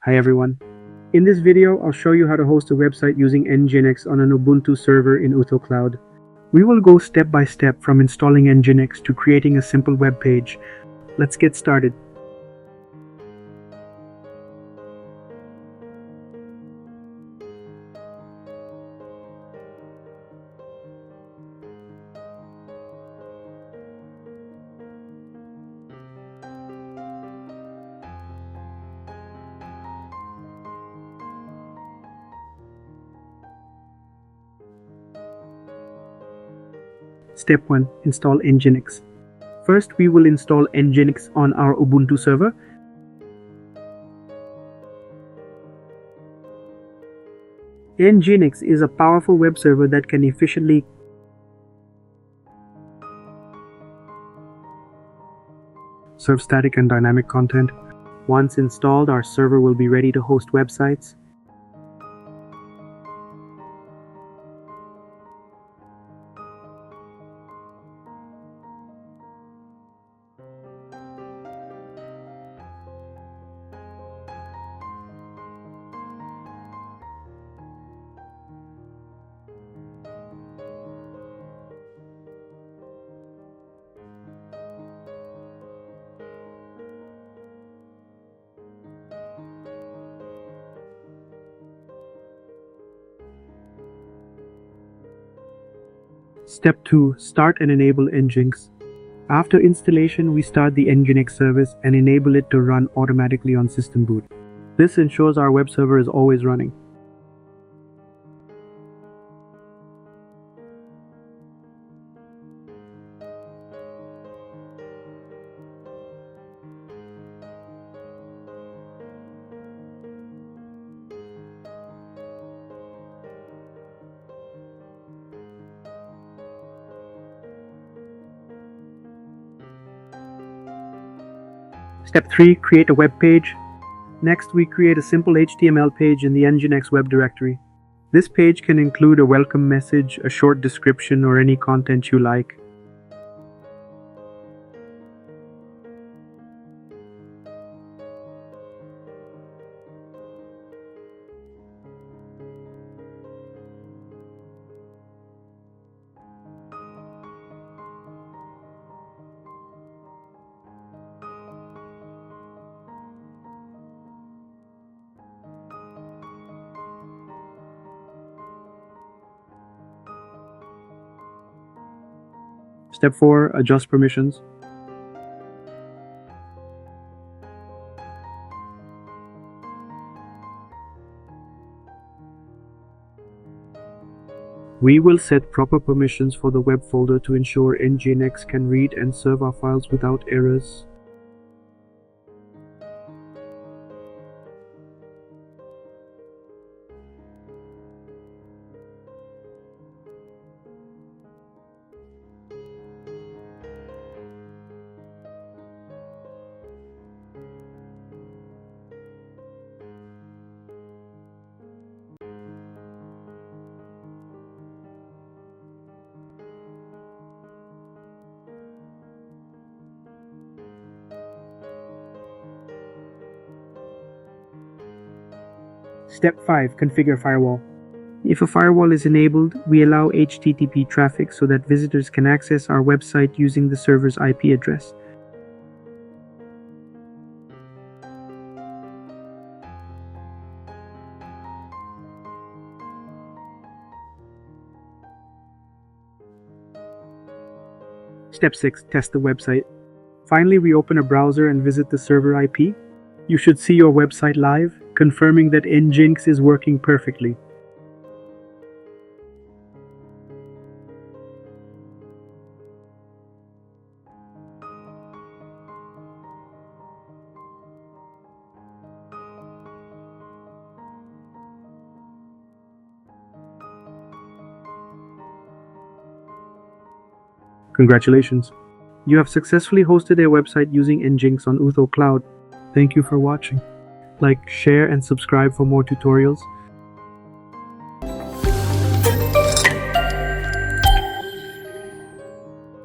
Hi everyone. In this video, I'll show you how to host a website using NGINX on an Ubuntu server in Utho Cloud. We will go step by step from installing NGINX to creating a simple web page. Let's get started. Step 1. Install NGINX. First, we will install NGINX on our Ubuntu server. NGINX is a powerful web server that can efficiently serve static and dynamic content. Once installed, our server will be ready to host websites. Step 2. Start and enable NGINX. After installation, we start the NGINX service and enable it to run automatically on system boot. This ensures our web server is always running. Step 3. Create a web page. Next, we create a simple HTML page in the NGINX web directory. This page can include a welcome message, a short description, or any content you like. Step 4. Adjust permissions. We will set proper permissions for the web folder to ensure NGINX can read and serve our files without errors. Step 5. Configure firewall. If a firewall is enabled, we allow HTTP traffic so that visitors can access our website using the server's IP address. Step 6. Test the website. Finally, we open a browser and visit the server IP. You should see your website live, confirming that NGINX is working perfectly. Congratulations! You have successfully hosted a website using NGINX on Utho Cloud. Thank you for watching. Like, share, and subscribe for more tutorials.